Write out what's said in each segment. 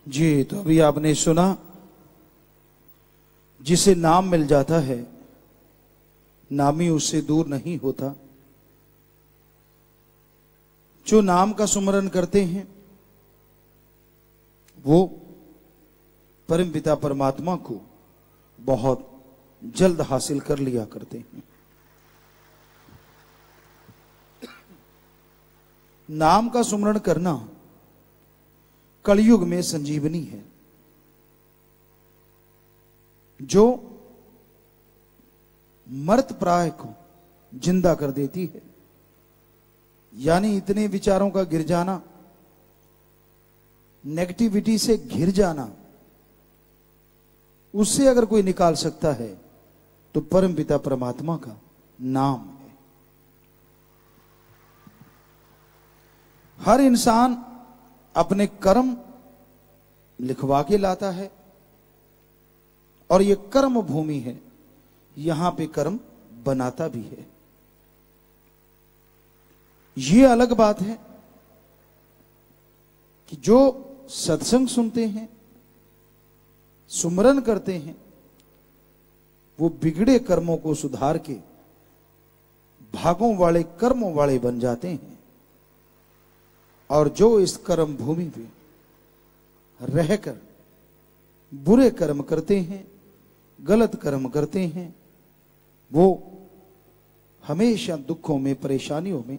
जी, तो अभी आपने सुना, जिसे नाम मिल जाता है नामी उससे दूर नहीं होता। जो नाम का सुमरन करते हैं वो परमपिता परमात्मा को बहुत जल्द हासिल कर लिया करते हैं। नाम का सुमरण करना कलयुग में संजीवनी है, जो मर्त प्राय को जिंदा कर देती है। यानी इतने विचारों का गिर जाना, नेगेटिविटी से घिर जाना, उससे अगर कोई निकाल सकता है तो परमपिता परमात्मा का नाम है। हर इंसान अपने कर्म लिखवा के लाता है और ये कर्म भूमि है, यहां पे कर्म बनाता भी है। ये अलग बात है कि जो सत्संग सुनते हैं, सुमरन करते हैं, वो बिगड़े कर्मों को सुधार के भागों वाले कर्मों वाले बन जाते हैं। और जो इस कर्म भूमि पे रहकर बुरे कर्म करते हैं, गलत कर्म करते हैं, वो हमेशा दुखों में, परेशानियों में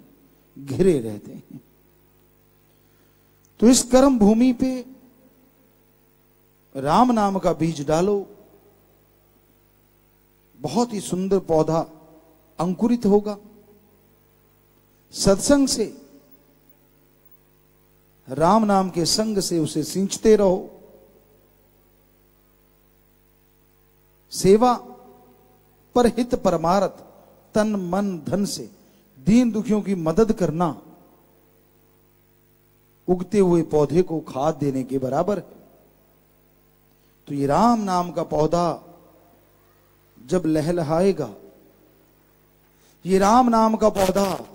घिरे रहते हैं। तो इस कर्म भूमि पे राम नाम का बीज डालो, बहुत ही सुंदर पौधा अंकुरित होगा। सत्संग से, राम नाम के संग से उसे सींचते रहो। सेवा परहित परमार्थ, तन मन धन से दीन दुखियों की मदद करना उगते हुए पौधे को खाद देने के बराबर है। तो ये राम नाम का पौधा जब लहलहाएगा, ये राम नाम का पौधा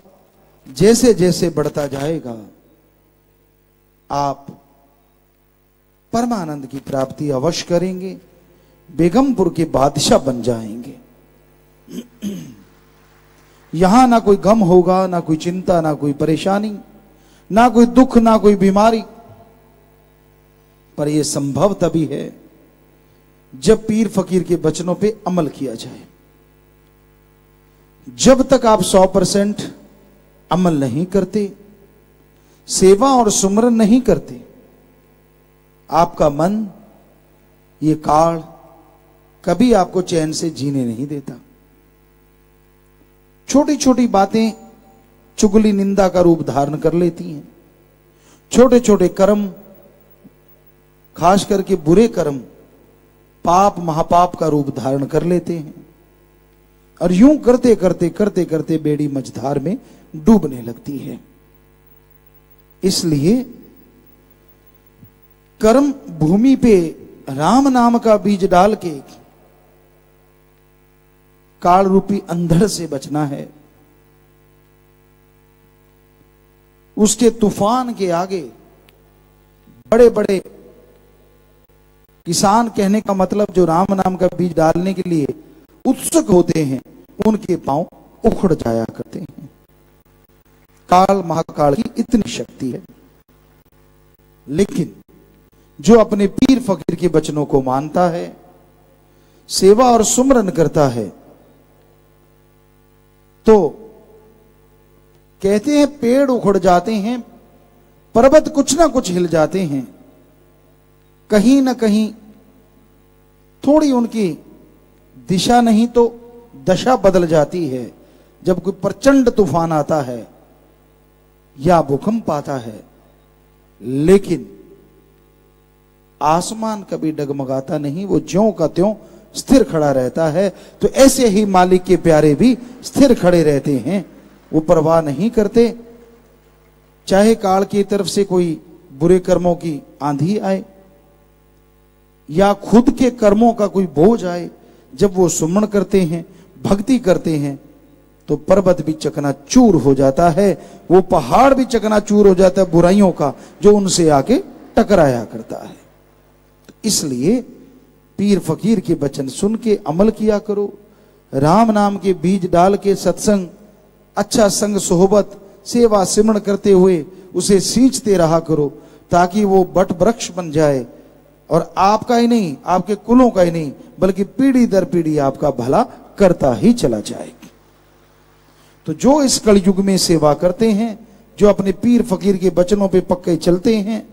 जैसे जैसे बढ़ता जाएगा, आप परमानंद की प्राप्ति अवश्य करेंगे, बेगमपुर के बादशाह बन जाएंगे। यहां ना कोई गम होगा, ना कोई चिंता, ना कोई परेशानी, ना कोई दुख, ना कोई बीमारी। पर यह संभव तभी है जब पीर फकीर के वचनों पे अमल किया जाए। जब तक आप 100% अमल नहीं करते, सेवा और सुमरन नहीं करते, आपका मन, ये काल कभी आपको चैन से जीने नहीं देता। छोटी छोटी बातें चुगली निंदा का रूप धारण कर लेती हैं। छोटे छोटे कर्म, खास करके बुरे कर्म, पाप महापाप का रूप धारण कर लेते हैं और यूं करते करते करते करते बेड़ी मझधार में डूबने लगती है। इसलिए कर्म भूमि पे राम नाम का बीज डाल के काल रूपी अंधड़ से बचना है। उसके तूफान के आगे बड़े बड़े किसान, कहने का मतलब जो राम नाम का बीज डालने के लिए उत्सुक होते हैं, उनके पांव उखड़ जाया करते हैं। काल महाकाल की इतनी शक्ति है। लेकिन जो अपने पीर फकीर के वचनों को मानता है, सेवा और सुमरन करता है, तो कहते हैं पेड़ उखड़ जाते हैं, पर्वत कुछ ना कुछ हिल जाते हैं, कहीं ना कहीं थोड़ी उनकी दिशा नहीं तो दशा बदल जाती है जब कोई प्रचंड तूफान आता है या भूकंप आता है। लेकिन आसमान कभी डगमगाता नहीं, वो ज्यों का त्यों स्थिर खड़ा रहता है। तो ऐसे ही मालिक के प्यारे भी स्थिर खड़े रहते हैं, वो परवाह नहीं करते, चाहे काल की तरफ से कोई बुरे कर्मों की आंधी आए या खुद के कर्मों का कोई बोझ आए। जब वो सुमन करते हैं, भक्ति करते हैं, तो पर्वत भी चकनाचूर हो जाता है, वो पहाड़ भी चकनाचूर हो जाता है बुराइयों का जो उनसे आके टकराया करता है। इसलिए पीर फकीर के वचन सुन के अमल किया करो, राम नाम के बीज डाल के सत्संग, अच्छा संग, सोहबत, सेवा सिमरण करते हुए उसे सींचते रहा करो, ताकि वो बट वृक्ष बन जाए और आपका ही नहीं, आपके कुलों का ही नहीं, बल्कि पीढ़ी दर पीढ़ी आपका भला करता ही चला जाए। तो जो इस कलयुग में सेवा करते हैं, जो अपने पीर फकीर के वचनों पे पक्के चलते हैं,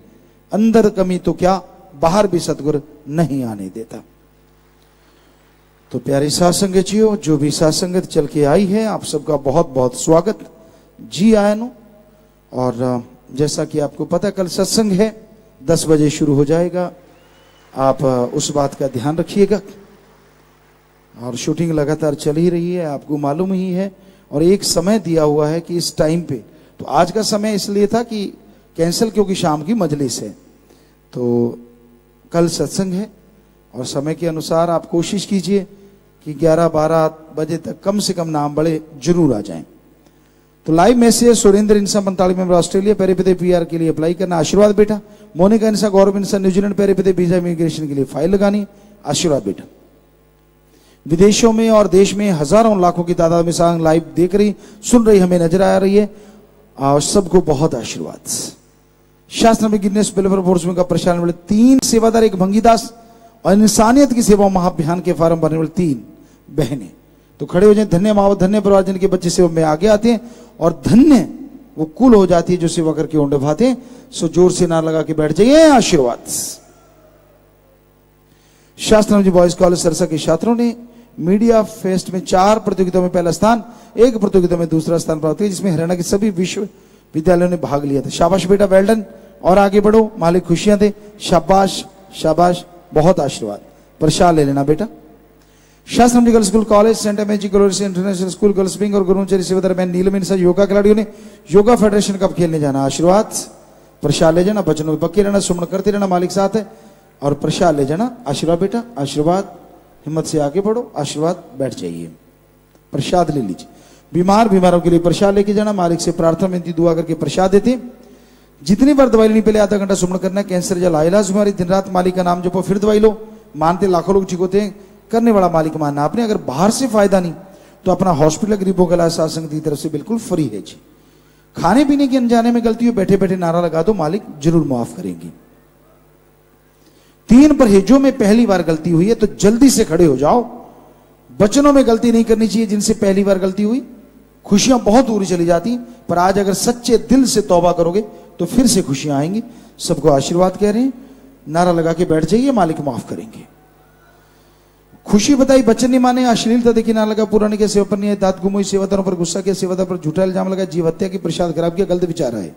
अंदर कमी तो क्या, बाहर भी सतगुरु नहीं आने देता। तो प्यारे साथ संगतियों, जो भी साथ संगत चल के आई है, आप सबका बहुत बहुत स्वागत जी आयनो। और जैसा कि आपको पता, कल सत्संग है, 10 बजे शुरू हो जाएगा। आप उस बात का ध्यान रखिएगा। और शूटिंग लगातार चल ही रही है, आपको मालूम ही है। और एक समय दिया हुआ है कि इस टाइम पे, तो आज का समय इसलिए था कि कैंसिल, क्योंकि शाम की मजलिस है। तो कल सत्संग है और समय के अनुसार आप कोशिश कीजिए कि 11-12 बजे तक कम से कम नाम बड़े जरूर आ जाएं। तो लाइव मैसेज सुरेंद्र इंसा 45 मेंबर ऑस्ट्रेलिया, पेरेपते पीआर के लिए अप्लाई करना, आशीर्वाद बेटा। मोनिका इंसा, गौरव इंसा न्यूजीलैंड, पेरेपते वीजा इमिग्रेशन के लिए फाइल लगानी, आशीर्वाद बेटा। विदेशों में और देश में हजारों लाखों की तादाद में सांग लाइव देख रही, सुन रही, हमें नजर आ रही है, और सबको बहुत आशीर्वाद। शास्त्र में गिनेस वेलफेयर फोर्स का प्रचालन वाले 3 सेवादार, एक भंगीदास और इंसानियत की सेवा महाअभियान के फार्म भरने वाले 3 बहनें। तो खड़े हो जाए। धन्य माँ, धन्य परिवार जिनके बच्चे सेवा में आगे आते हैं, और धन्य वो कुल हो जाती है जो सेवा करके ओंडे भाते हैं। सो जोर से नारा लगा के बैठ जाइए, आशीर्वाद। शास्त्र जी बॉयज कॉलेज सरसा के छात्रों ने मीडिया फेस्ट में 4 प्रतियोगिताओं में पहला स्थान, 1 प्रतियोगिता में दूसरा स्थान प्राप्त किया, जिसमें हरियाणा के सभी विश्वविद्यालयों ने भाग लिया था। शाबाश बेटा, वेल डन, और आगे बढ़ो, मालिक खुशियां दे। शाबाश शाबाश, बहुत आशीर्वाद। प्रसाद ले लेना बेटा। Shastra girls school college, saint magic international school girls wing और गुरुचरी सेवादार बहन नीलम इंसा योगा खिलाड़ियों ने योगा फेडरेशन कप खेलने जाना, आशीर्वाद। प्रसाद ले जाना, बचनों में पक्के रहना, सुमन करते रहना, मालिक साथ है। और प्रसाद ले जाना, आशीर्वाद बेटा, आशीर्वाद। हिम्मत से आगे बढ़ो, आशीर्वाद। बैठ जाइए, प्रसाद ले लीजिए। बीमारों के लिए प्रसाद लेके जाना, मालिक से प्रार्थना विनती दुआ करके प्रसाद देते। जितनी बार दवाई लेनी, पहले आधा घंटा सुमन करना। कैंसर या लाइलाज बीमारी, दिन रात मालिक का नाम जपो, फिर दवाई लो। मानते लाखों लोग ठीक होते हैं, करने वाला मालिक मानना आपने। अगर बाहर से फायदा नहीं तो अपना हॉस्पिटल गरीबों का इलाज सत्संग की तरफ से बिल्कुल फ्री है जी। खाने पीने की अनजाने में गलती हो, बैठे बैठे नारा लगा दो, मालिक जरूर माफ करेंगे। 3 परहेजों में पहली बार गलती हुई है तो जल्दी से खड़े हो जाओ। वचनों में गलती नहीं करनी चाहिए जिनसे पहली बार गलती हुई, खुशियां बहुत दूर चली जाती। पर आज अगर सच्चे दिल से तौबा करोगे तो फिर से खुशियां आएंगी। सबको आशीर्वाद कह रहे हैं, नारा लगा के बैठ जाइए, मालिक माफ करेंगे। खुशी बताई, बच्चन नहीं माने, अश्लीलता देखी, नारा लगा, पुराने के सेवा पर नहीं है, दांत गुमोई, सेवादारों पर गुस्सा किया, सेवादार पर झूठा इल्जाम लगा, जीव हत्या की, प्रसाद खराब किया, गलत विचार आए।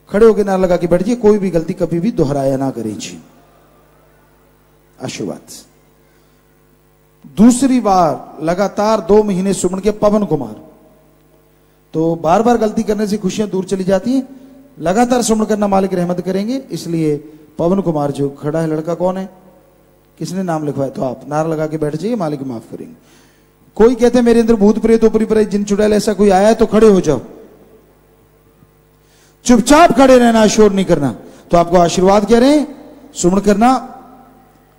खड़े होकर नारा लगा के बैठ जाइए, कोई भी गलती कभी भी दोहराया ना करें जी, आशीर्वाद। दूसरी बार लगातार 2 महीने सुमन के पवन कुमार, तो बार बार गलती करने से खुशियां दूर चली जाती हैं। लगातार सुमन करना, मालिक रहमत करेंगे। इसलिए पवन कुमार जो खड़ा है, लड़का कौन है, किसने नाम लिखवाया, तो आप नारा लगा के बैठ जाइए, मालिक माफ करेंगे। कोई कहते हैं मेरे अंदर भूत प्रेत ऊपरी प्रेत जिन चुड़ैल, ऐसा कोई आया है तो खड़े हो जाओ, चुपचाप खड़े रहना, शोर नहीं करना। तो आपको आशीर्वाद कह रहे हैं, सुमन करना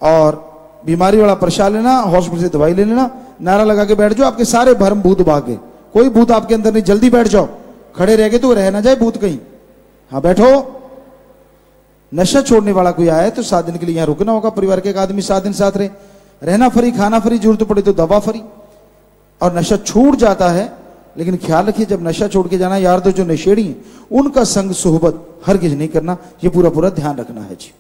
और बीमारी वाला प्रसाद लेना, हॉस्पिटल से दवाई ले लेना, नारा लगा के बैठ जाओ। आपके सारे भरम भूत भागे, कोई भूत आपके अंदर नहीं, जल्दी बैठ जाओ। खड़े रह गए तो रह ना जाए भूत कहीं। हाँ बैठो। नशा छोड़ने वाला कोई आया है तो 7 दिन के लिए यहां रुकना होगा। परिवार के एक आदमी 7 दिन साथ रहे, रहना फ्री, खाना फ्री, जरूरत पड़े तो दवा फ्री। और नशा छूट जाता है, लेकिन ख्याल रखिए जब नशा छोड़ के जाना, यार तो जो नशेड़ी हैं उनका संग सोहबत हरगिज नहीं करना, ये पूरा पूरा ध्यान रखना है जी।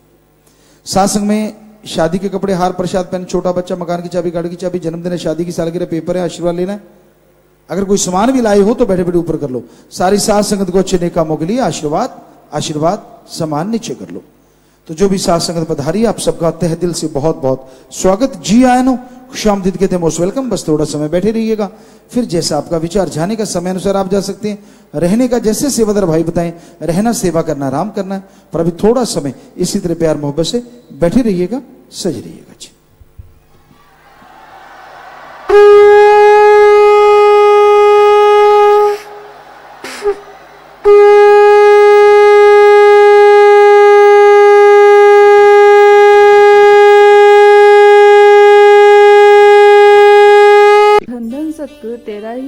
सत्संग में शादी के कपड़े, हार, प्रसाद, पेन, छोटा बच्चा, मकान की चाबी, गाड़ी की चाबी, जन्मदिन है, शादी की सालगिरह, पेपर है, आशीर्वाद लेना है। अगर कोई सामान भी लाए हो तो बैठे बैठे ऊपर कर लो। सारी साथ संगत को अच्छे नेक कामों के लिए आशीर्वाद, आशीर्वाद सामान नीचे कर लो। तो जो भी साथ संगत पधारी, आप सबका तहे दिल से बहुत बहुत स्वागत जी आयनो। खुशामदीद कहते हैं, मोस्ट वेलकम। बस थोड़ा समय बैठे रहिएगा, फिर जैसा आपका विचार, जाने का समय अनुसार आप जा सकते हैं। रहने का जैसे सेवादार भाई बताएं, रहना, सेवा करना, आराम करना है। पर अभी थोड़ा समय इसी तरह प्यार मोहब्बत से बैठे रहिएगा, सज रहिएगा जी।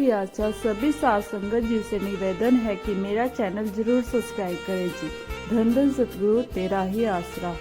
ही आशा सभी साथ संगत जी से निवेदन है कि मेरा चैनल जरूर सब्सक्राइब करें जी। धन धन सतगुरु तेरा ही आसरा।